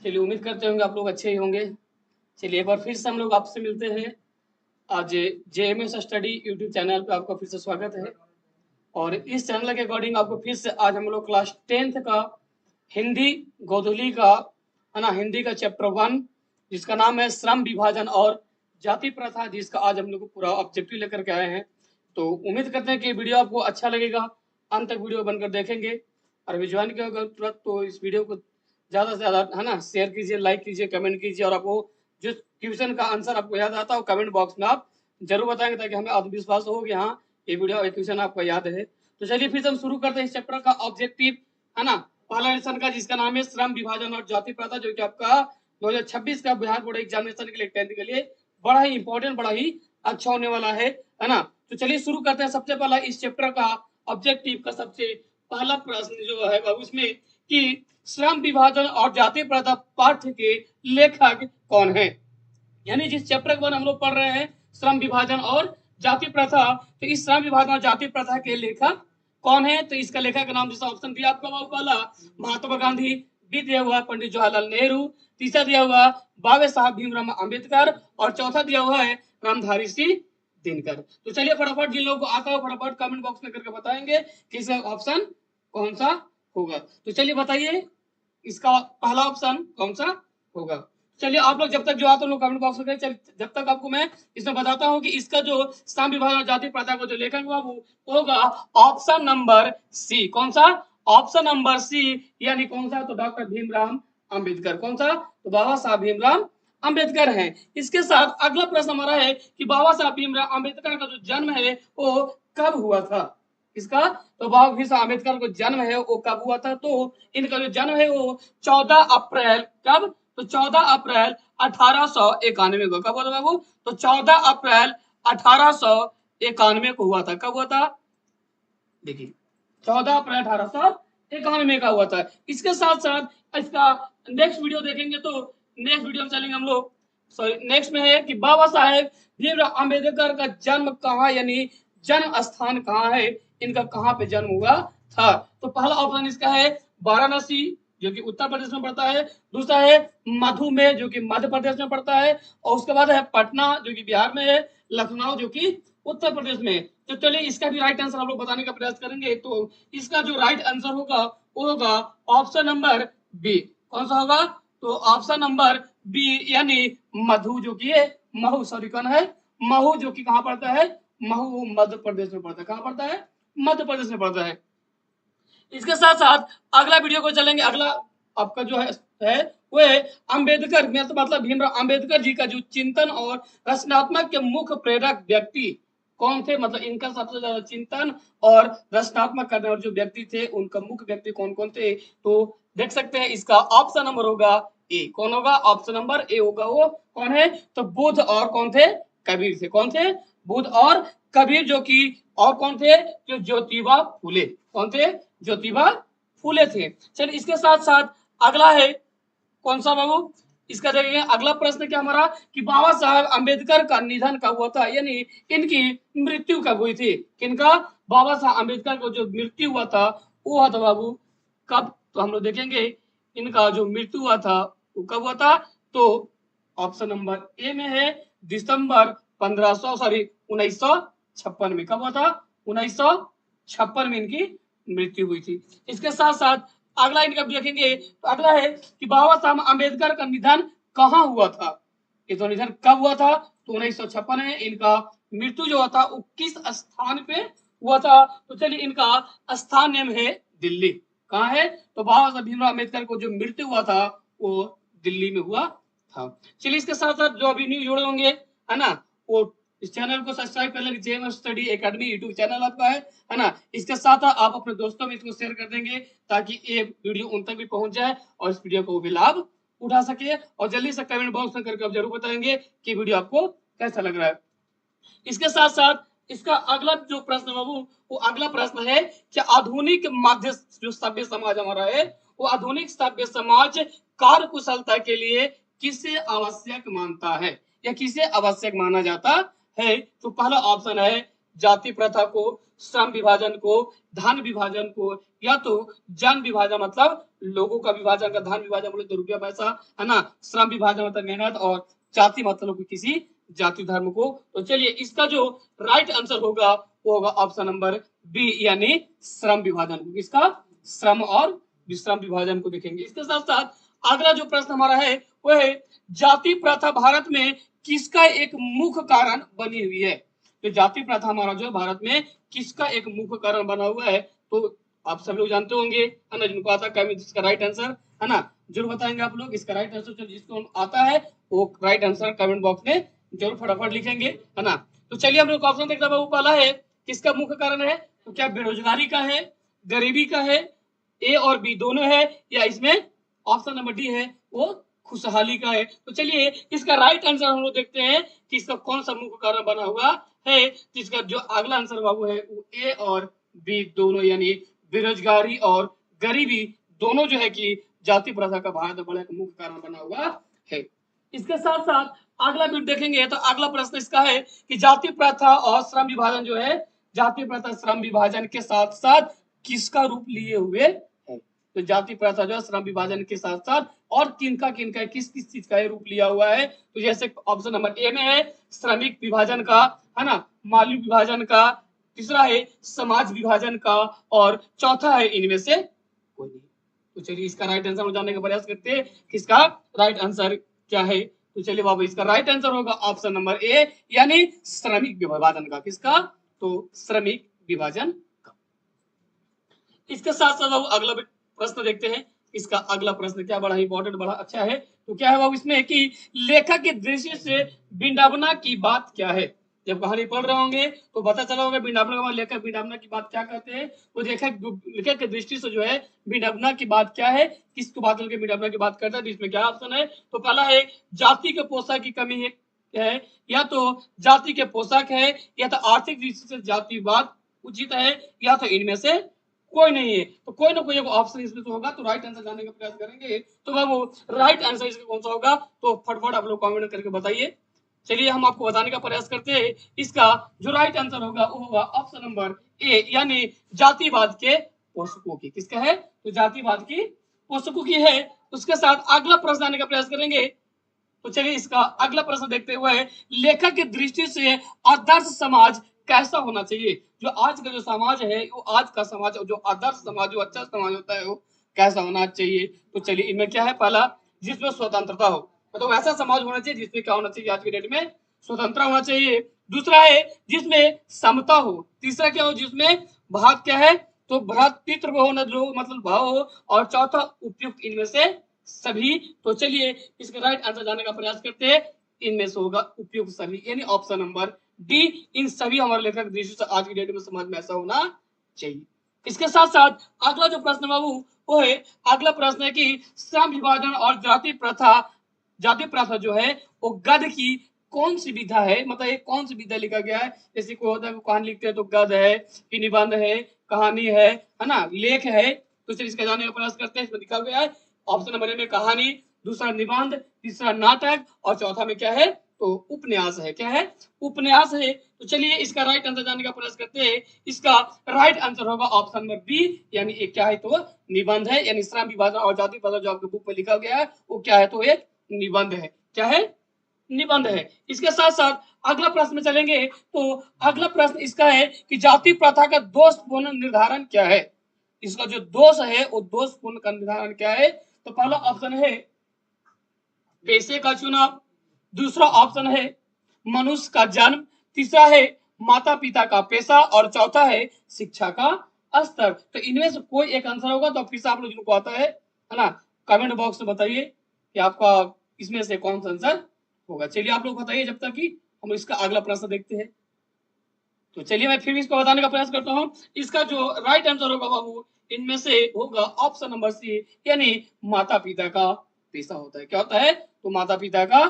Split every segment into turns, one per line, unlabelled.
चलिए उम्मीद करते होंगे आप लोग अच्छे ही होंगे। चलिए एक बार फिर से हम लोग आपसे मिलते हैं। आज जेएमएस स्टडी यूट्यूब चैनल पे आपका फिर से स्वागत है। और इस चैनल के अकॉर्डिंग आपको फिर से आज हम लोग क्लास 10th का हिंदी गोधुली का है ना, हिंदी का चैप्टर 1 जिसका नाम है श्रम विभाजन और जाति प्रथा, जिसका आज हम लोग पूरा ऑब्जेक्टिव लेकर के आए हैं। तो उम्मीद करते हैं कि वीडियो आपको अच्छा लगेगा, अंत तक वीडियो बनकर देखेंगे। और अभी ज्वाइन किया होगा तुरंत तो इस वीडियो को ज़्यादा से ज़्यादा है ना शेयर कीजिए, लाइक कीजिए, कमेंट कीजिए। और आपको जो क्वेश्चन का आंसर आपको याद आता हो कमेंट बॉक्स में आप जरूर बताएंगे, ताकि हमें आत्मविश्वास हो कि हाँ ये वीडियो ये क्वेश्चन आपको याद है। तो चलिए फिर से हम शुरू करते हैं इस चैप्टर का ऑब्जेक्टिव, है ना, पहला लेसन का, जिसका नाम है श्रम विभाजन और जाति प्रथा, जो कि आपका 2026 का बिहार बोर्ड एग्जामिनेशन के लिए 10th के लिए बड़ा ही इंपॉर्टेंट, बड़ा ही अच्छा होने वाला है ना। तो चलिए शुरू करते हैं। सबसे पहला इस चैप्टर का ऑब्जेक्टिव का सबसे पहला प्रश्न जो है उसमें कि श्रम विभाजन और जाति प्रथा पाठ्य के लेखक कौन है। यानी जिस चैप्टर के बारे हम लोग पढ़ रहे हैं श्रम विभाजन और जाति प्रथा, तो इस श्रम विभाजन और जाति प्रथा के लेखक कौन है। तो इसका लेखक का नाम जैसा ऑप्शन दिया आपका पहला महात्मा गांधी, बी दिया हुआ पंडित जवाहरलाल नेहरू, तीसरा दिया हुआ बाबा साहब भीमराव अम्बेडकर और चौथा दिया हुआ है रामधारी सिंह दिनकर। तो चलिए फटाफट जिन लोगों को आता हो फटाफट कमेंट बॉक्स में करके बताएंगे कि इसका ऑप्शन कौन सा होगा। तो चलिए बताइए इसका पहला ऑप्शन कौन सा होगा। चलिए आप लोग जब तक जो आता लोग कमेंट बॉक्स में करें, जब तक आपको मैं इसमें बताता हूँ कि इसका जो श्रम विभाजन और जाति प्रथा को जो लेखक हुआ वो होगा ऑप्शन नंबर सी। कौन सा? ऑप्शन नंबर सी, यानी कौन सा? तो डॉक्टर भीमराव अंबेडकर। कौन सा? तो बाबा साहब भीमराव अंबेडकर हैं। इसके साथ अगला प्रश्न हमारा है कि बाबा साहब भीमराव अंबेडकर का जो जन्म है वो कब हुआ था। इसका तो बाबा भीम अम्बेडकर को जन्म है वो कब हुआ था। तो इनका जो जन्म है वो 14 अप्रैल, कब? तो 14 अप्रैल 1891 को। कब हुआ था बाबू? तो 14 अप्रैल 1891 को हुआ था। कब हुआ था? देखिए 14 अप्रैल 1891 का हुआ था। इसके साथ साथ इसका नेक्स्ट वीडियो देखेंगे तो नेक्स्ट वीडियो में चलेंगे हम लोग, सॉरी नेक्स्ट में है कि बाबा साहेब भीमराव अंबेडकर का जन्म कहाँ, यानी जन्म स्थान कहाँ है, इनका कहाँ पे जन्म हुआ था। तो पहला ऑप्शन इसका है वाराणसी, जो कि उत्तर प्रदेश में पड़ता है। दूसरा है मधुमेह, जो कि मध्य प्रदेश में पड़ता है। और उसके बाद है पटना, जो कि बिहार में है। लखनऊ, जो कि उत्तर प्रदेश में। तो चलिए इसका भी राइट आंसर हम लोग बताने का प्रयास करेंगे। तो इसका जो राइट आंसर होगा वो होगा ऑप्शन नंबर बी। कौन सा होगा? तो ऑप्शन नंबर बी, यानी मधु, जो कि है महू, सॉरी कौन है? महू, जो कि कहाँ पड़ता है? महू मध्य प्रदेश में पड़ता है। कहाँ पड़ता है? मध्य प्रदेश में पड़ता है। इसके साथ साथ अगला वीडियो को चलेंगे। अगला आपका जो है वो है अंबेडकर, मतलब भीमराव अंबेडकर जी का जो चिंतन और रचनात्मक के मुख्य प्रेरक व्यक्ति कौन थे। मतलब इनका सबसे ज्यादा चिंतन और रचनात्मक करने वाले जो व्यक्ति थे उनका मुख्य व्यक्ति कौन कौन थे। तो देख सकते हैं इसका ऑप्शन नंबर होगा ए। कौन होगा? ऑप्शन नंबर ए होगा। वो कौन है? तो बुद्ध और कौन थे? कबीर थे। कौन थे? बुद्ध और कबीर, जो कि और कौन थे? जो ज्योतिबा फूले। कौन थे? ज्योतिबा फूले थे। चलिए इसके साथ साथ अगला है कौन सा बाबू? इसका देखिए अगला प्रश्न क्या हमारा कि बाबा साहब अंबेडकर का निधन कब हुआ था, यानी इनकी मृत्यु कब हुई थी। किनका? बाबा साहब अंबेडकर को जो मृत्यु हुआ था वो हुआ था बाबू कब? तो हम लोग देखेंगे इनका जो मृत्यु हुआ था वो कब हुआ था। तो ऑप्शन नंबर ए में है दिसंबर 1956 में। कब हुआ था? 1956 में इनकी मृत्यु हुई थी। इसके साथ साथ अगला इनका देखेंगे तो अगला है कि बाबा साहब अंबेडकर का निधन कहाँ हुआ था। ये तो निधन कब हुआ था? तो 1956 में इनका मृत्यु जो हुआ था वो किस स्थान पे हुआ था। तो चलिए इनका स्थान नेम है दिल्ली। कहाँ है? तो बाबा साहब भीमराव अम्बेडकर को जो मृत्यु हुआ था वो दिल्ली में हुआ था। चलिए इसके साथ साथ जो अभी न्यू जुड़े होंगे है ना, वो इस चैनल को सब्सक्राइब कर लेंगे। JMS study academy YouTube channel आपका है ना। इसके साथ आप अपने दोस्तों में इसको शेयर कर देंगे ताकि ये वीडियो उन तक भी पहुंच जाए और इस वीडियो को भी लाभ उठा सके। और जल्दी से कमेंट बॉक्स में करके आप जरूर बताएंगे कि वीडियो आपको कैसा लग रहा है। इसके साथ साथ इसका अगला जो प्रश्न बाबू वो अगला प्रश्न है कि आधुनिक मध्य जो सभ्य समाज हमारा है वो आधुनिक सभ्य समाज कार्य कुशलता के लिए किसे आवश्यक मानता है या किसे आवश्यक माना जाता है। तो पहला ऑप्शन है जाति प्रथा को, श्रम विभाजन को, धन विभाजन को, या तो जन विभाजन मतलब लोगों का विभाजन का, धन विभाजन बोले तो रुपया पैसा, है ना, श्रम विभाजन मतलब मेहनत, और जाति मतलब किसी जाति धर्म को। तो चलिए इसका जो राइट आंसर होगा वो होगा ऑप्शन नंबर बी यानी श्रम विभाजन। इसका श्रम और विश्रम विभाजन को देखेंगे। इसके साथ साथ अगला जो प्रश्न हमारा है वो है जाति प्रथा भारत में किसका एक मुख्य कारण बनी हुई है। तो जाति प्रथा हमारा जो है भारत में किसका एक मुख्य कारण बना हुआ है, तो आप सब लोग जानते होंगे, है ना, जिनको आता है इसका राइट आंसर, है ना, जरूर बताएंगे आप लोग इसका राइट आंसर। जिसको आता है वो राइट आंसर कमेंट बॉक्स में जरूर फटाफट लिखेंगे, है ना। तो चलिए हम लोग ऑप्शन देखते हैं। पहला है किसका मुख्य कारण है, तो क्या बेरोजगारी का है, गरीबी का है, ए और बी दोनों है, या इसमें ऑप्शन नंबर डी है वो खुशहाली का है। तो चलिए इसका राइट आंसर हम लोग देखते हैं कि इसका कौन सा मुख्य कारण बना हुआ है। जिसका जो अगला आंसर बाबू है वो ए और बी दोनों यानी बेरोजगारी और गरीबी दोनों जो है कि जाति प्रथा का भारत में बड़ा मुख्य कारण बना हुआ है। इसके साथ साथ अगला बिट देखेंगे तो अगला प्रश्न इसका है कि जाति प्रथा और श्रम विभाजन जो है, जाति प्रथा श्रम विभाजन के साथ साथ किसका रूप लिए हुए है। तो जाति प्रथा जो है श्रम विभाजन के साथ साथ और किनका किस किस चीज का रूप लिया हुआ है। तो जैसे ऑप्शन नंबर ए में है श्रमिक विभाजन का, है ना, माली विभाजन का, तीसरा है समाज विभाजन का, और चौथा है इनमें से कोई नहीं। तो चलिए इसका राइट आंसर जानने का प्रयास करते हैं किसका राइट आंसर क्या है। तो चलिए बाबू इसका राइट आंसर होगा ऑप्शन नंबर ए यानी श्रमिक विभाजन का। किसका, तो श्रमिक विभाजन का। इसके साथ साथ बाबू अगला प्रश्न देखते हैं। इसका अगला प्रश्न क्या बड़ा इंपॉर्टेंट बड़ा अच्छा है। तो क्या है बाबू इसमें कि लेखक की दृष्टि से विडंबना की बात क्या है। जब कहानी पढ़ रहे होंगे तो पता चला होगा विडंबना के बाद लेखक विडंबना की बात क्या कहते हैं। तो लेखक की दृष्टि से जो है विडंबना की बात क्या है, किसको बात करके विडंबना की बात करता है। तो इसमें क्या ऑप्शन है, तो पहला है जाति के पोशाक की कमी है, या तो जाति के पोशाक है, या तो आर्थिक दृष्टि से जातिवाद उचित है, या तो इनमें से कोई नहीं है। तो कोई ना कोई एक ऑप्शन इसमें तो होगा। तो राइट आंसर जानने का प्रयास करेंगे। तो बाबू राइट आंसर इसका कौन सा होगा, तो फटफट आप लोग कमेंट करके बताइए। चलिए हम आपको बताने का प्रयास करते हैं। इसका जो राइट आंसर होगा वो होगा ऑप्शन नंबर ए यानी जातिवाद के पोषकों की। किसका है, तो जातिवाद की पोषकों की है। उसके साथ अगला प्रश्न आने का प्रयास करेंगे। तो चलिए इसका अगला प्रश्न देखते हुए लेखक की दृष्टि से आदर्श समाज कैसा होना चाहिए। जो आज का जो समाज है वो आज का समाज जो आदर्श समाज जो अच्छा समाज होता है वो कैसा होना चाहिए। तो चलिए इनमें क्या है, पहला जिसमें स्वतंत्रता हो, मतलब ऐसा समाज होना चाहिए जिसमें क्या होना चाहिए, आज की डेट में स्वतंत्रता होना चाहिए। दूसरा है जिसमें समता हो। तीसरा क्या हो, जिसमें भाग क्या है, तो भ्रातृत्व हो, मतलब भाव हो। और चौथा उपयुक्त इनमें से सभी। तो चलिए इसका राइट आंसर जानने का प्रयास करते हैं। इनमें से होगा उपयुक्त सभी यानी ऑप्शन नंबर डी। इन सभी हमारे लेखक दृष्टि से आज की डेट में समाज में ऐसा होना चाहिए। इसके साथ साथ अगला जो प्रश्न बाबू वो है, अगला प्रश्न है कि श्रम विभाजन और जाति प्रथा जो है वो गद्य की कौन सी विधा है, मतलब ये कौन सी विधा लिखा गया है। जैसे कोई होता है कहानी लिखते हैं तो गद्य है, फिर निबंध है, कहानी है ना, लेख है। तो चलिए इसका जानने का प्रयास करते हैं। इसमें लिखा गया है ऑप्शन नंबर ए में कहानी, दूसरा निबंध, तीसरा नाटक, और चौथा में क्या है, तो उपन्यास है। क्या है, उपन्यास है। तो चलिए इसका राइट आंसर जानने का प्रयास करते हैं। इसका राइट आंसर होगा ऑप्शन नंबर बी यानी एक क्या है, तो निबंध है। यानी श्रम विभाजन और जाति प्रथा जो आपके बुक में लिखा गया है वो क्या है, तो एक निबंध है। क्या है, निबंध है। इसके साथ साथ अगला प्रश्न में चलेंगे। तो अगला प्रश्न इसका है कि जाति प्रथा का दोषपूर्ण निर्धारण क्या है। इसका जो दोष है वो दोषपूर्ण का निर्धारण क्या है। तो पहला ऑप्शन है पेशे का चुनाव, दूसरा ऑप्शन है मनुष्य का जन्म, तीसरा है माता पिता का पेशा, और चौथा है शिक्षा का स्तर। तो इनमें से कोई एक आंसर होगा। तो फिर से आप लोग जिनको आता है ना, कमेंट बॉक्स में बताइए कि आपका इसमें से कौन सा आंसर होगा। चलिए आप लोग बताइए जब तक कि हम इसका अगला प्रश्न देखते हैं। तो चलिए मैं फिर इसको बताने का प्रयास करता हूँ। इसका जो राइट आंसर होगा बाबू इनमें से होगा ऑप्शन नंबर सी यानी माता पिता का पेशा होता है। क्या होता है, तो माता पिता का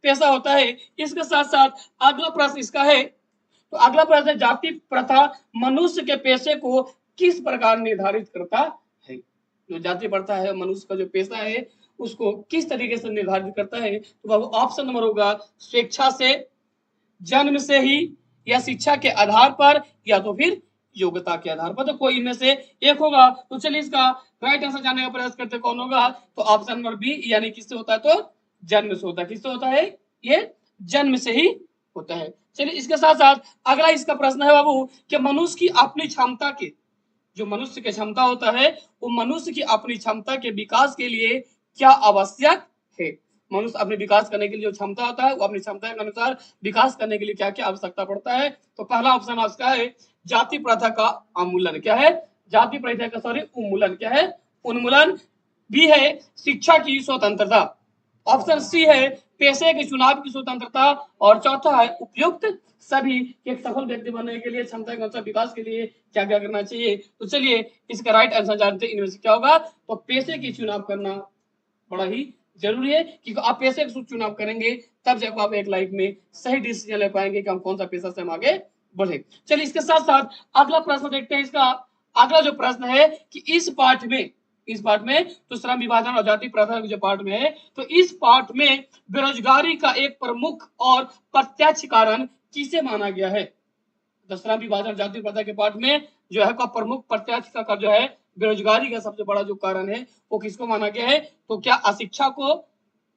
पेशा होता है। इसके साथ साथ अगला प्रश्न इसका है। तो अगला प्रश्न है जाति प्रथा मनुष्य के पेशे को किस प्रकार निर्धारित करता है। जो जाति प्रथा है मनुष्य का जो पेशा है उसको किस तरीके से निर्धारित करता है। तो बाबू ऑप्शन नंबर होगा स्वेच्छा से, जन्म से ही, या शिक्षा के आधार पर या तो फिर योग्यता के आधार पर, तो कोई इनमें से एक होगा। तो चलिए इसका राइट आंसर जानने का प्रयास करते कौन होगा, तो ऑप्शन नंबर बी यानी किससे होता है, तो जन्म से होता है। किससे होता है, ये जन्म से ही होता है। चलिए इसके साथ साथ अगला इसका प्रश्न है बाबू कि मनुष्य की अपनी क्षमता के, जो मनुष्य की क्षमता होता है वो मनुष्य की अपनी क्षमता के विकास के लिए क्या आवश्यक है। मनुष्य अपने विकास करने के लिए जो क्षमता होता है वो अपनी क्षमता के अनुसार विकास करने के लिए क्या क्या आवश्यकता पड़ता है। तो पहला ऑप्शन आपका है जाति प्रथा का उन्मूलन। क्या है, जाति प्रथा का सॉरी उन्मूलन। क्या है, उन्मूलन। बी है शिक्षा की स्वतंत्रता। ऑप्शन सी है पेशे के चुनाव की स्वतंत्रता। और चौथा है उपयुक्त सभी एक सफल व्यक्ति बनने के लिए क्षमता के अनुसार विकास के लिए क्या क्या करना चाहिए। तो चलिए इसका राइट आंसर जानते हैं इनमें से क्या होगा। तो पेशे की चुनाव करना बड़ा ही जरूरी है, क्योंकि आप पेशे का चुनाव करेंगे तब जब आप एक लाइफ में सही डिसीजन ले पाएंगे कि हम कौन सा पेशा से हम आगे बढ़े। चलिए इसके साथ साथ अगला प्रश्न देखते हैं। इसका अगला जो प्रश्न है कि इस पाठ में तो श्रम विभाजन और जाति प्रथा जो पाठ में है, तो इस पाठ में बेरोजगारी का एक प्रमुख और प्रत्यक्ष कारण किसे माना गया है। तो श्रम विभाजन जाति प्रथा के पाठ में जो है का प्रमुख प्रत्यक्ष का जो है बेरोजगारी का सबसे बड़ा जो कारण है वो किसको माना गया है। तो क्या अशिक्षा को,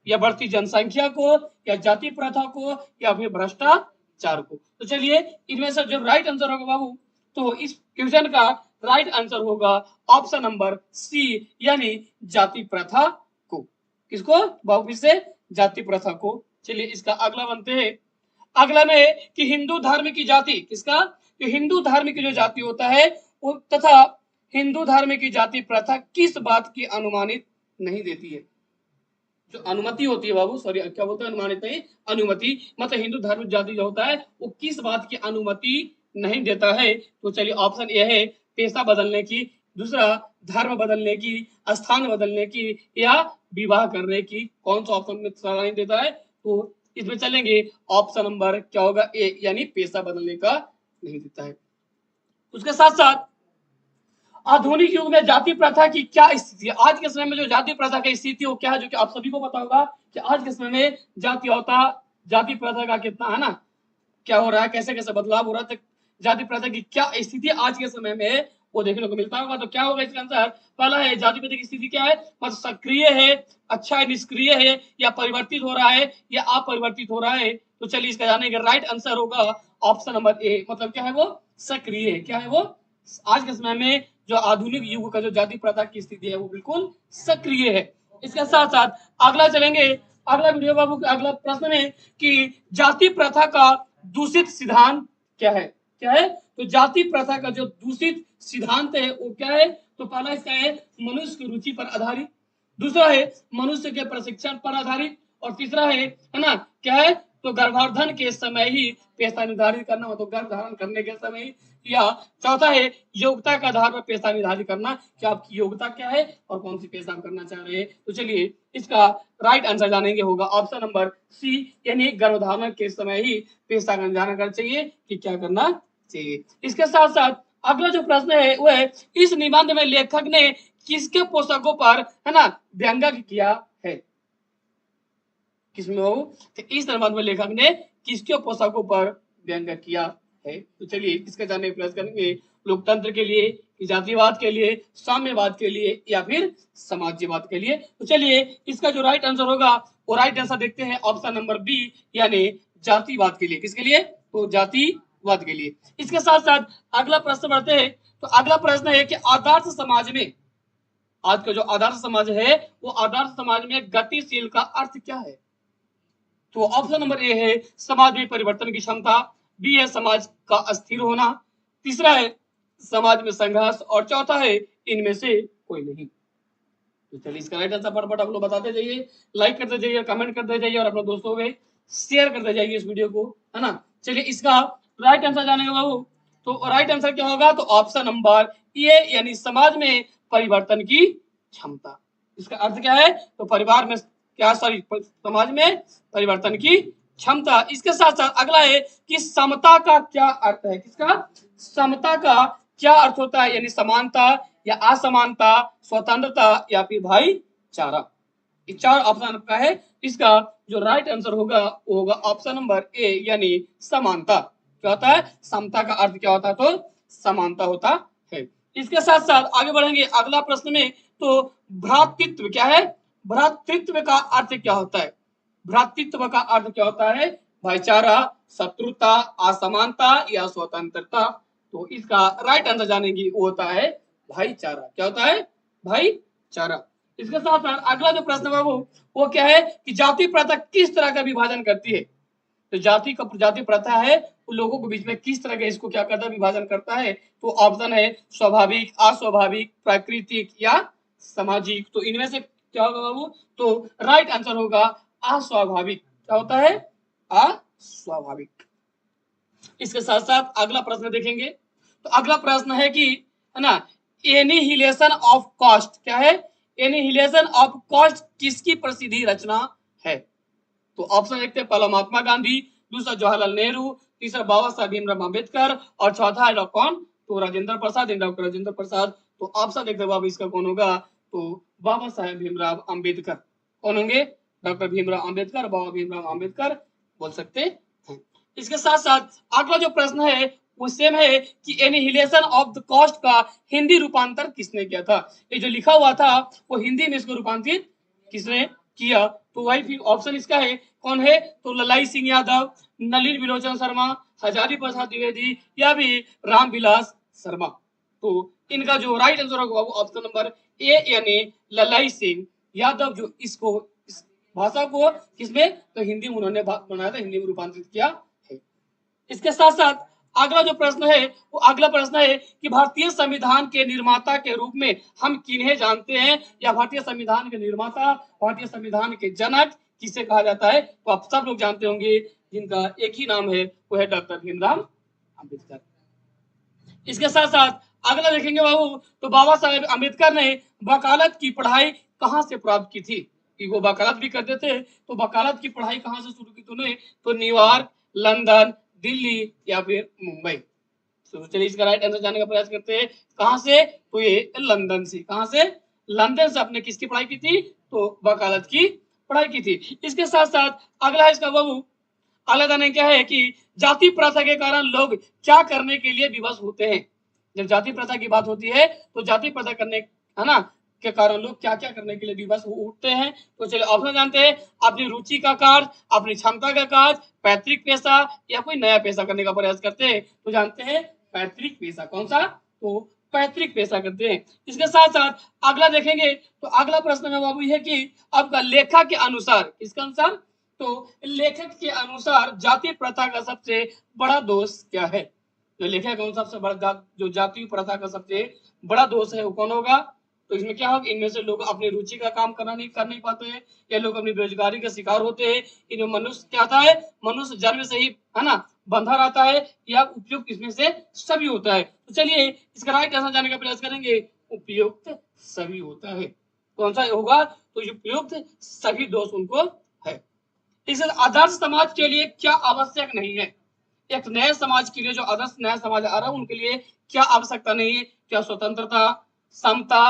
या बढ़ती जनसंख्या को, या जाति प्रथा को, या फिर भ्रष्टाचार को। तो चलिए इनमें से जो राइट आंसर होगा बाबू, तो इस क्वेश्चन का राइट आंसर होगा ऑप्शन नंबर सी यानी जाति प्रथा को। किसको बाबू, फिर से जाति प्रथा को। चलिए इसका अगला बनते हैं। अगला में कि हिंदू धर्म की जाति किसका, कि हिंदू धर्म की जो जाति होता है वो तथा हिंदू धर्म की जाति प्रथा किस बात की अनुमानित नहीं देती है। जो अनुमति होती है बाबू, सॉरी क्या बोलते हैं, अनुमानित नहीं, अनुमति मतलब हिंदू धर्म जाति जो होता है वो किस बात की अनुमति नहीं देता है। तो चलिए ऑप्शन ए है पेशा बदलने की, दूसरा धर्म बदलने की, स्थान बदलने की, या विवाह करने की। कौन सा ऑप्शन में सलाह नहीं देता है, तो इसमें चलेंगे ऑप्शन नंबर क्या होगा ए यानी पेशा बदलने का नहीं देता है। उसके साथ साथ आधुनिक युग में जाति प्रथा की क्या स्थिति है। आज के समय में जो जाति प्रथा की स्थिति वो क्या है, जो कि आप सभी को पता होगा कि आज के समय में जाति प्रथा का कितना है ना, क्या हो रहा है, कैसे कैसे बदलाव हो रहा है। जाति प्रथा की क्या स्थिति आज के समय में वो देखने को मिलता होगा। तो क्या होगा इसका आंसर, पहला है जाति प्रथा की स्थिति क्या है, मतलब सक्रिय है, अच्छा है, निष्क्रिय है, या परिवर्तित हो रहा है, या अपरिवर्तित हो रहा है। तो चलिए इसका जानेंगे। राइट आंसर होगा ऑप्शन नंबर ए, मतलब क्या है वो सक्रिय है। क्या है वो, आज के समय में जो आधुनिक युग का जो जाति प्रथा की स्थिति है वो बिल्कुल सक्रिय है। इसके साथ साथ अगला चलेंगे, अगला वीडियो बाबू अगला प्रश्न है कि जाति प्रथा का दूषित सिद्धांत क्या है। क्या है, तो जाति प्रथा का जो दूषित सिद्धांत है वो क्या है। तो पहला इसका है मनुष्य की रुचि पर आधारित, दूसरा है मनुष्य के प्रशिक्षण पर आधारित, और तीसरा है ना क्या है, तो गर्भाधान के समय ही पेशा निर्धारित करना, मतलब गर्भ धारण करने के समय ही, या चौथा है योग्यता के आधार पर पेशा निर्धारित करना कि आपकी योग्यता क्या है और कौन सी पेशा आप करना चाह रहे हैं। तो चलिए इसका राइट आंसर जानेंगे होगा ऑप्शन नंबर सी यानी गर्भधारण के समय ही पेशा का निर्धारण करना चाहिए कि क्या करना चाहिए। इसके साथ साथ अगला जो प्रश्न है वो है इस निबंध में लेखक ने किसके पोषकों पर है ना व्यंग्य किया है। किसमें बाबू, तो इस निबंध में लेखक ने किसके पोषकों पर व्यंग्य किया है। तो चलिए इसका जानने का प्रयास करेंगे। लोकतंत्र के लिए, जातिवाद के लिए, साम्यवाद के लिए, या फिर समाजवाद के लिए। तो चलिए इसका जो राइट आंसर होगा वो राइट आंसर देखते हैं ऑप्शन नंबर बी यानी जातिवाद के लिए। किसके लिए, तो जातिवाद के लिए। इसके साथ साथ अगला प्रश्न बढ़ते हैं। तो अगला प्रश्न है कि आदर्श समाज में, आज का जो आदर्श समाज है वो आदर्श समाज में गतिशील का अर्थ क्या है। तो ऑप्शन नंबर ए है समाज में परिवर्तन की क्षमता, बी है समाज का अस्थिर होना, तीसरा है समाज में संघर्ष, और चौथा है इनमें से कोई नहीं। तो चलिए इसका राइट आंसर फटाफट आप लोग बताते जाइए, लाइक करते जाइए, कमेंट करते जाइए, और अपने दोस्तों में शेयर करते जाइए इस वीडियो को, है ना। चलिए इसका राइट आंसर जानेंगे बाबू। तो राइट आंसर क्या होगा, तो ऑप्शन नंबर ए यानी समाज में परिवर्तन की क्षमता। इसका अर्थ क्या है, तो परिवार में क्या सॉरी समाज में परिवर्तन की क्षमता। इसके साथ साथ अगला है कि समता का क्या अर्थ है। किसका, समता का क्या अर्थ होता है, यानी समानता या असमानता, स्वतंत्रता, या फिर भाईचारा। ये चार ऑप्शन आपका है। इसका जो राइट आंसर होगा वो होगा ऑप्शन नंबर ए यानी समानता। क्या होता है, समता का अर्थ क्या होता है, तो समानता होता है। इसके साथ साथ आगे बढ़ेंगे अगला प्रश्न में। तो भ्रातृत्व क्या है, भ्रातृत्व का अर्थ क्या होता है, भ्रातृत्व का अर्थ क्या होता है, भाईचारा, शत्रुता, असमानता या स्वतंत्रता। तो इसका राइट आंसर जानेंगे वो होता है भाईचारा। क्या होता है, भाईचारा। इसके साथ साथ अगला जो प्रश्न है वो क्या है कि जाति प्रथा किस तरह का विभाजन करती है। तो जाति प्रथा है वो लोगों के बीच में किस तरह का इसको क्या करता है, विभाजन करता है। तो ऑप्शन है स्वाभाविक, अस्वाभाविक, प्राकृतिक या सामाजिक। तो इनमें से क्या होगा बाबू, तो राइट आंसर होगा अस्वाभाविक। क्या होता है, अस्वाभाविक। इसके साथ साथ अगला प्रश्न देखेंगे। तो अगला प्रश्न है कि, है ना, एनिहिलेशन ऑफ कॉस्ट क्या है, एनिहिलेशन ऑफ कॉस्ट किसकी प्रसिद्ध रचना है। तो ऑप्शन देखते हैं, पहला महात्मा गांधी, दूसरा जवाहरलाल नेहरू, तीसरा बाबा साहब भीमराव अम्बेडकर और चौथा है कौन, तो राजेंद्र प्रसाद, डॉक्टर राजेंद्र प्रसाद। तो ऑप्शन देखते हैं बाबू इसका कौन होगा, तो बाबा साहेब भीमराव अम्बेडकर। कौन होंगे, डॉक्टर भीमराव अम्बेडकर, बाबा भीमराव अम्बेडकर बोल सकते हैं। इसके साथ साथ अगला जो प्रश्न है वो सेम है कि एनिहिलेशन ऑफ द कॉस्ट का हिंदी रूपांतर किसने किया था। ये जो लिखा हुआ था वो हिंदी में इसको रूपांतरित किसने किया। तो वही फिर ऑप्शन इसका है कौन है, तो ललाई सिंह यादव, नलिन विलोचन शर्मा, हजारी प्रसाद द्विवेदी या भी रामविलास शर्मा। तो इनका जो राइट आंसर होगा वो ऑप्शन नंबर ए यानी ललाई सिंह यादव, जो इसको इस भाषा को किसमें, तो हिंदी में उन्होंने बनाया था, हिंदी में रूपांतरित किया है। इसके साथ साथ अगला जो प्रश्न है वो अगला प्रश्न है कि भारतीय संविधान के निर्माता के रूप में हम किन्हें जानते हैं, या भारतीय संविधान के निर्माता, भारतीय संविधान के जनक किसे कहा जाता है। तो आप सब लोग जानते होंगे जिनका एक ही नाम है वो है डॉक्टर भीमराव अम्बेडकर। इसके साथ साथ अगला देखेंगे बाबू, तो बाबा साहेब अम्बेडकर ने वकालत की पढ़ाई कहाँ से प्राप्त की थी, कि वो वकालत भी करते थे। तो वकालत की पढ़ाई कहाँ से शुरू की तूने, तो न्यूयॉर्क, लंदन, दिल्ली या फिर मुंबई। तो चलिए इसका राइट आंसर जानने का प्रयास करते हैं, कहां से, तो ये लंदन से। कहां से, लंदन से आपने किसकी पढ़ाई की थी, तो वकालत की पढ़ाई की थी। इसके साथ साथ अगला इसका बाबू अगला जाने क्या है कि जाति प्रथा के कारण लोग क्या करने के लिए विवश होते हैं। जब जाति प्रथा की बात होती है तो जाति प्रथा करने, है ना, के कारण लोग क्या क्या करने के लिए विवश उठते हैं। तो चलिए ऑप्शन जानते हैं, अपनी रुचि का कार्य, अपनी क्षमता का कार्य, पैतृक पेशा या कोई नया पेशा करने का प्रयास करते हैं। तो जानते हैं पैतृक पेशा। कौन सा, तो पैतृक पेशा करते हैं। इसके साथ साथ अगला देखेंगे। तो अगला प्रश्न में बाबू है कि आपका लेखक के अनुसार, किसके अनुसार, तो लेखक के अनुसार जाति प्रथा का सबसे बड़ा दोष क्या है। जो लेखक के अनुसार सबसे बड़ा जो जाति प्रथा का सबसे बड़ा दोष है वो कौन होगा। तो इसमें क्या होगा, इनमें से लोग अपनी रुचि का काम कर नहीं पाते हैं, या लोग अपनी बेरोजगारी का शिकार होते हैं। इनमें मनुष्य क्या आता है, मनुष्य जन्म से ही, है ना, बंधा रहता है, या उपयुक्त इसमें से सभी होता है। तो चलिए इसका राइट आंसर जानने का प्रयास करेंगे, उपयुक्त सभी होता है। कौन सा होगा, तो उपयुक्त सभी दोष उनको है। इसे आदर्श समाज के लिए क्या आवश्यक नहीं है, एक नए समाज के लिए, जो आदर्श नया समाज आ रहा है उनके लिए क्या आवश्यकता नहीं है, क्या स्वतंत्रता, समता,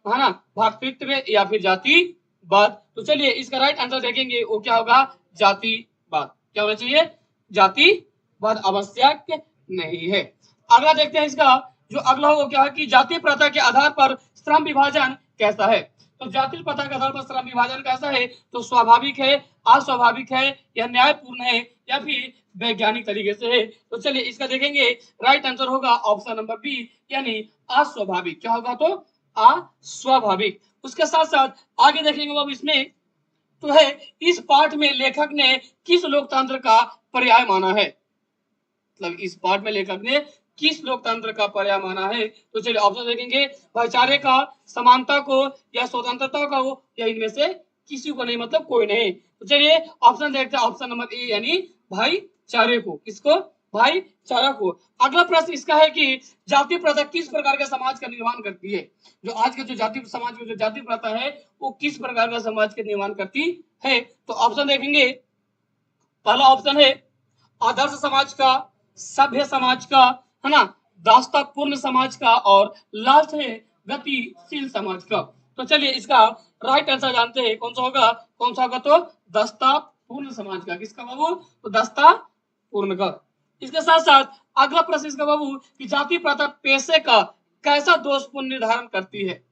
है ना, भातृत्व या फिर जातिवाद। तो चलिए इसका राइट आंसर देखेंगे वो क्या होगा, जातिवाद। क्या होना चाहिए, जातिवाद आवश्यक नहीं है। अगला देखते हैं इसका जो अगला होगा क्या है कि जाति प्रथा के आधार पर श्रम विभाजन कैसा है। तो जाति प्रथा के आधार पर श्रम विभाजन कैसा है, तो स्वाभाविक है, अस्वाभाविक है, या न्यायपूर्ण है, या फिर वैज्ञानिक तरीके से है। तो चलिए इसका देखेंगे, राइट आंसर होगा ऑप्शन नंबर बी यानी अस्वाभाविक। क्या होगा, तो अस्वाभाविक। उसके साथ साथ आगे देखेंगे अब इसमें तो है, इस पाठ में लेखक ने किस लोकतंत्र का पर्याय माना है, मतलब इस पाठ में लेखक ने किस लोकतंत्र का पर्याय माना है। तो चलिए ऑप्शन देखेंगे, भाईचारे का, समानता को, या स्वतंत्रता का हो, या इनमें से किसी को नहीं, मतलब कोई नहीं। तो चलिए ऑप्शन देखते हैं, ऑप्शन नंबर ए यानी भाईचारे को। किसको, भाईचारा को। अगला प्रश्न इसका है कि जाति प्रथा किस प्रकार के समाज का निर्माण करती है। जो आज के जो जाति समाज में जो जाति प्रथा है वो किस प्रकार का समाज का निर्माण करती है। तो ऑप्शन देखेंगे, पहला ऑप्शन है आदर्श समाज का, सभ्य समाज का, है ना, दास्तापूर्ण समाज का, और लास्ट है गतिशील समाज का। तो चलिए इसका राइट आंसर जानते हैं, कौन सा होगा, कौन सा होगा, तो दास्तापूर्ण समाज का। किसका बाबू, तो दास्तापूर्ण का। इसके साथ साथ अगला प्रश्न इसका बाबू कि जाति प्रथा पेशे का कैसा दोषपूर्ण निर्धारण करती है।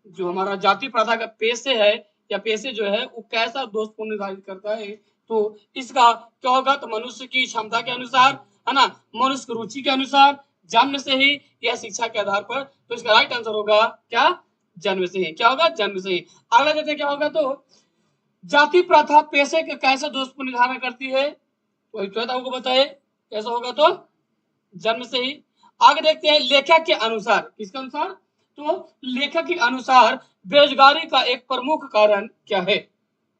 जो हमारा जाति प्रथा का पेशे है या पेशे जो है वो कैसा दोषपूर्ण निर्धारित करता है, तो इसका क्या होगा, तो मनुष्य की क्षमता के अनुसार, है ना, मनुष्य की रुचि के अनुसार, जन्म से ही या शिक्षा के आधार पर। तो इसका राइट आंसर होगा क्या, जन्म से ही। क्या होगा, जन्म से ही। अगला देखते क्या होगा, तो जाति प्रथा पेशे के कैसे दोषपूर्ण निर्धारण करती है, वही तो आपको बताए कैसा होगा, तो जन्म से ही। आगे देखते हैं लेखक के अनुसार, किसके अनुसार, तो लेखक के अनुसार बेरोजगारी का एक प्रमुख कारण क्या है।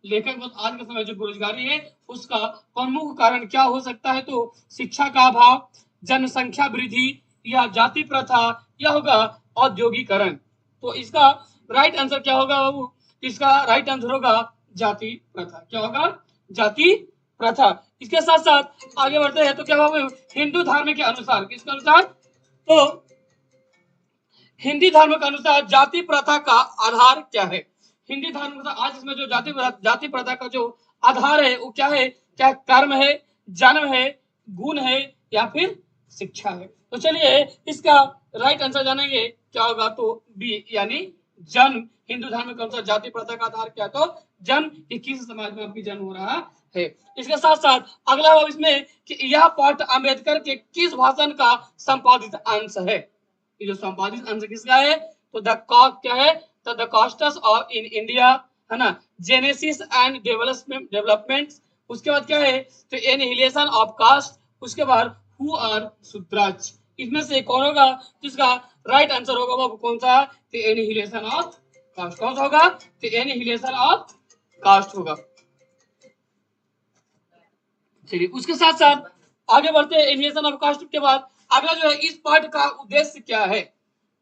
लेखक बस आज के समय जो बेरोजगारी है उसका प्रमुख कारण क्या हो सकता है, तो शिक्षा का अभाव, जनसंख्या वृद्धि, या जाति प्रथा, या होगा औद्योगिकरण। तो इसका राइट आंसर क्या होगा बाबू, इसका राइट आंसर होगा जाति प्रथा। क्या होगा, जाति प्रथा। इसके साथ साथ आगे बढ़ते हैं तो क्या होगा, हिंदू धर्म के अनुसार, किसके अनुसार, तो हिंदी धर्म के अनुसार जाति प्रथा का आधार क्या है। हिंदी धर्म के आज इसमें जो जाति प्रथा का जो आधार है वो क्या है, क्या कर्म है, जन्म है, गुण है, या फिर शिक्षा है। तो चलिए इसका राइट आंसर जानेंगे क्या होगा, तो बी यानी जन्म। हिंदू धर्म के अनुसार जाति प्रथा का आधार क्या, तो जन्म, कि किस समाज में आपकी जन्म हो रहा है। इसके साथ साथ अगला भाव इसमें कि यह पाठ अम्बेडकर के किस भाषण का संपादित अंश है। ये जो संपादित अंश किसका है, तो द कॉस्ट क्या है, तो the costus of in India, है ना, जेनेसिस एंड डेवलपमेंट। उसके बाद क्या है, तो एनिहिलेशन ऑफ कास्ट। उसके बाद हु आर शूद्राज। इसमें से कौन होगा, तो इसका राइट आंसर होगा वो कौन सा, तो एनिहिलेशन ऑफ कास्ट। कौन सा होगा, तो एनिहिलेशन ऑफ कास्ट होगा। चलिए उसके साथ साथ आगे बढ़ते हैं। एनिहिलेशन ऑफ कास्ट के बाद अगला जो है, इस पाठ का उद्देश्य क्या है।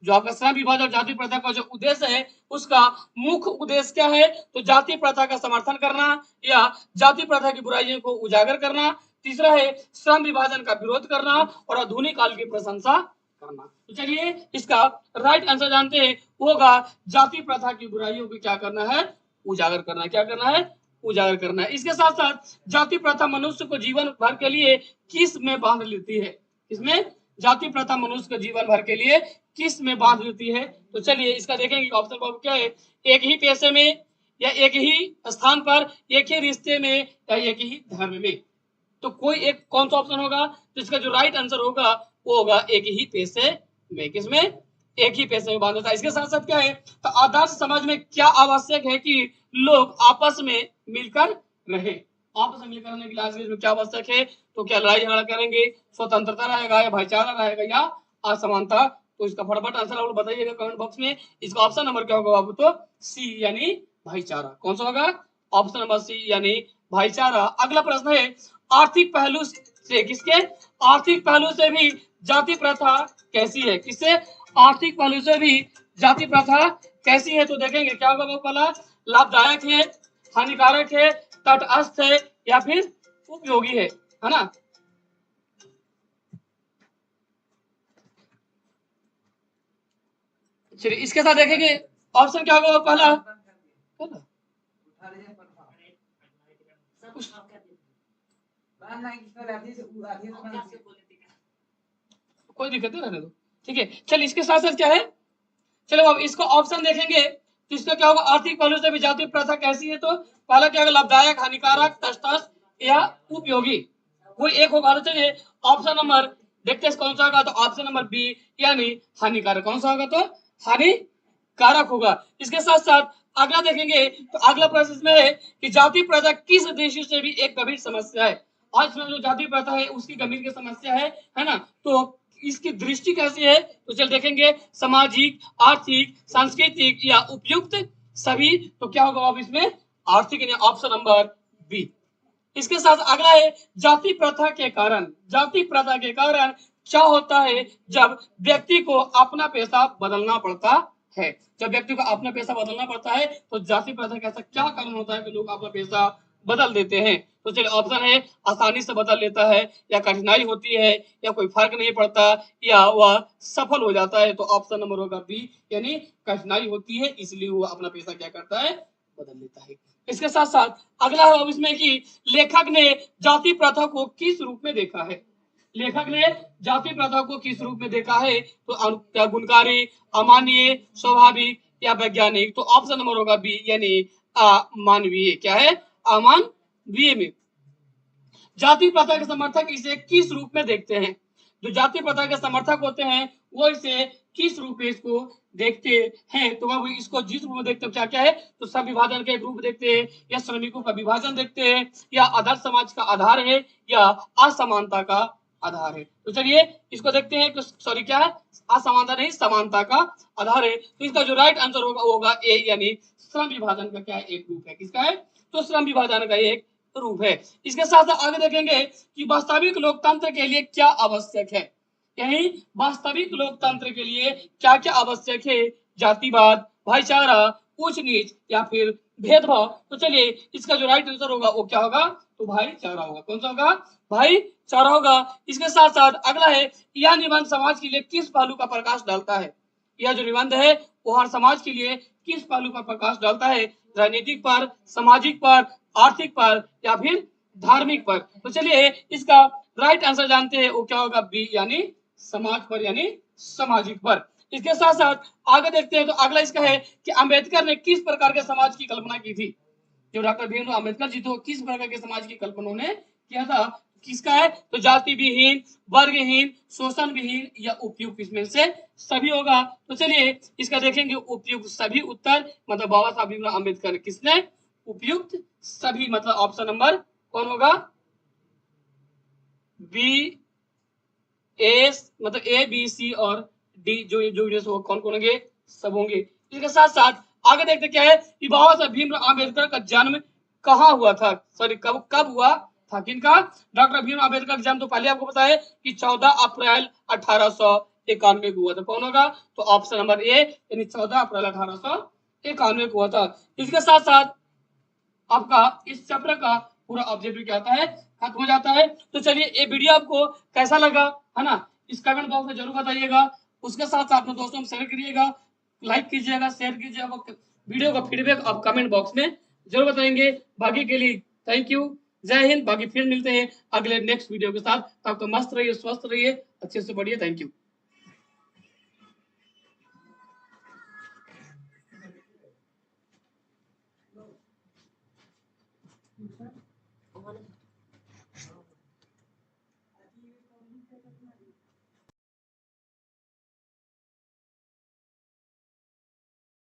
जो आपका श्रम विभाजन और जाति प्रथा का जो उद्देश्य है उसका मुख्य उद्देश्य क्या है, तो जाति प्रथा का समर्थन करना या जाति प्रथा की बुराइयों को उजागर करना। तीसरा है श्रम विभाजन का विरोध करना और आधुनिक काल की प्रशंसा करना। तो चलिए इसका राइट आंसर जानते हैं, होगा जाति प्रथा की बुराइयों को क्या करना है, उजागर करना। क्या करना है, उजागर करना है। इसके साथ साथ जाति प्रथा मनुष्य को जीवन भर के लिए किस में बांध लेती है। इसमें जाति प्रथा मनुष्य को जीवन भर के लिए किस में बांध लेती है। तो चलिए इसका देखेंगे ऑप्शन बाबू क्या है, एक ही पेशे में, या एक ही स्थान पर, एक ही रिश्ते में, या एक ही धर्म में। तो कोई एक कौन सा ऑप्शन होगा, तो इसका जो राइट आंसर होगा वो होगा एक ही पेशे में। किसमें, एक ही पेशे में बांधा था। इसके साथ साथ क्या है, तो आदर्श समाज में क्या आवश्यक है कि लोग आपस में मिलकर रहे। आपस में मिलकर रहने के लिए आज के में क्या आवश्यक है, तो क्या लड़ाई झगड़ा करेंगे, स्वतंत्रता रहेगा, या भाईचारा रहेगा, या असमानता। तो इसका फटाफट आंसर आप लोग बताइएगा कमेंट बॉक्स में। इसका ऑप्शन नंबर क्या होगा बाबू, तो सी यानी भाईचारा। कौन सा होगा, ऑप्शन नंबर सी यानी भाईचारा। अगला प्रश्न है आर्थिक पहलू से, किसके, आर्थिक पहलू से भी जाति प्रथा कैसी है। किससे, आर्थिक पहलू से भी जाति प्रथा कैसी है। तो देखेंगे क्या होगा, पहला लाभदायक है, हानिकारक है, तटस्थ है, या फिर उपयोगी है ना। चलिए इसके साथ देखेंगे ऑप्शन क्या होगा, पहला कोई दिक्कत नहीं, रहने दो, ठीक है। चलिए इसके साथ साथ क्या है, चलो अब इसको ऑप्शन देखेंगे तो इसका क्या होगा, आर्थिक पहलू से भी जाति प्रथा कैसी है। तो पहला क्या होगा, लाभदायक, हानिकारक, तटस्थ, या उपयोगी। कोई एक होगा। तो चलिए ऑप्शन नंबर देखते हैं कौन सा होगा, तो ऑप्शन नंबर बी यानी हानिकारक। कौन सा होगा, तो हानिकारक होगा। इसके साथ साथ अगला देखेंगे तो अगला प्रश्न इसमें है कि जाति प्रथा किस दृष्टि से भी एक गंभीर समस्या है। आज में जो जाति प्रथा है उसकी गंभीर की समस्या है ना। तो इसकी दृष्टि कैसी है, तो चल देखेंगे सामाजिक, आर्थिक, सांस्कृतिक, या उपयुक्त सभी। तो क्या होगा अब इसमें, आर्थिक यानी ऑप्शन नंबर बी। इसके साथ अगला है जाति प्रथा के कारण, जाति प्रथा के कारण क्या होता है जब व्यक्ति को अपना पेशा बदलना पड़ता है। जब व्यक्ति को अपना पेशा बदलना पड़ता है तो जाति प्रथा का ऐसा क्या कारण होता है कि लोग अपना पेशा बदल देते हैं। तो चलिए ऑप्शन है आसानी से बदल लेता है, या कठिनाई होती है, या कोई फर्क नहीं पड़ता, या वह सफल हो जाता है। तो ऑप्शन नंबर होगा बी यानी कठिनाई होती है इसलिए वो अपना पेशा क्या करता है, बदल लेता है। इसके साथ साथ अगला है इसमें कि लेखक ने जाति प्रथा को किस रूप में देखा है। लेखक ने जाति प्रथा को किस रूप में देखा है? तो क्या गुणकारी, अमानवीय, स्वाभाविक या वैज्ञानिक? तो ऑप्शन नंबर होगा बी यानी अमानवीय। क्या है? अमानवीय में। जाति प्रथा के समर्थक इसे किस रूप में देखते हैं? जो जाति प्रथा के समर्थक होते हैं वो इसे किस रूप में इसको देखते हैं? तो वह इसको जिस रूप में देखते हैं क्या क्या है? तो सब विभाजन का एक रूप देखते हैं, या श्रमिकों का विभाजन देखते हैं, या आदर्श समाज का आधार है, या असमानता का आधार है। तो चलिए इसको देखते हैं कि सॉरी क्या है? असमानता नहीं, समानता का आधार है। तो इसका जो राइट आंसर होगा वो होगा ए यानी श्रम विभाजन का क्या है? एक रूप है। किसका है? तो श्रम विभाजन का एक रूप है। इसके साथ साथ आगे देखेंगे कि वास्तविक लोकतंत्र के लिए क्या आवश्यक है। यानी वास्तविक लोकतंत्र के लिए क्या क्या आवश्यक है? जातिवाद, भाईचारा, उच्च नीच या फिर भेदभाव? तो चलिए इसका जो राइट आंसर होगा वो क्या होगा? तो भाईचारा होगा। कौन सा होगा? भाईचारा होगा। इसके साथ साथ अगला है, यह निबंध समाज के लिए किस पहलू का प्रकाश डालता है? यह जो निबंध है वो हर समाज के लिए किस पहलू पर प्रकाश डालता है? राजनीतिक पर, सामाजिक पर, आर्थिक पर या फिर धार्मिक पर? तो चलिए इसका राइट आंसर जानते हैं वो क्या होगा? बी यानी समाज पर यानी सामाजिक पर। इसके साथ साथ आगे देखते हैं तो अगला इसका है कि अंबेडकर ने किस प्रकार के समाज की कल्पना की थी? जो डॉक्टर भीमराव अंबेडकर जी तो किस प्रकार के समाज की कल्पना उन्होंने किया था? किसका है? तो जाति विहीन, वर्गहीन, शोषण विहीन या उपयुक्त? इसमें से सभी होगा। तो चलिए इसका देखेंगे उपयुक्त सभी उत्तर, मतलब बाबा साहब भीमराव अंबेडकर किसने? उपयुक्त सभी, मतलब ऑप्शन नंबर कौन होगा? बी, ए, मतलब ए बी सी और डी जो जो कौन कौन होंगे? सब होंगे। इसके साथ साथ आगे देखते क्या है कि बाबा साहब भीमराव अंबेडकर का जन्म कहाँ हुआ था? सॉरी कब कब हुआ था? किनका? डॉक्टर भीमराव अंबेडकर का जन्म तो पहले आपको पता है कि 14 अप्रैल 1891 को हुआ था। कौन होगा? तो ऑप्शन नंबर ए यानी 14 अप्रैल 1891 को हुआ था। इसके साथ साथ आपका इस चैप्टर का पूरा ऑब्जेक्टिव क्या आता है? खत्म हो जाता है। तो चलिए ये वीडियो आपको कैसा लगा है ना, इस कमेंट बॉक्स में जरूर बताइएगा। उसके साथ साथ अपने दोस्तों में शेयर करिएगा, लाइक कीजिएगा, शेयर कीजिएगा। वीडियो का फीडबैक आप कमेंट बॉक्स में जरूर बताएंगे। बाकी के लिए थैंक यू, जय हिंद। बाकी फिर मिलते हैं अगले नेक्स्ट वीडियो के साथ। तब तो मस्त रहिए, स्वस्थ रहिए, अच्छे से बढ़िए। Thank you.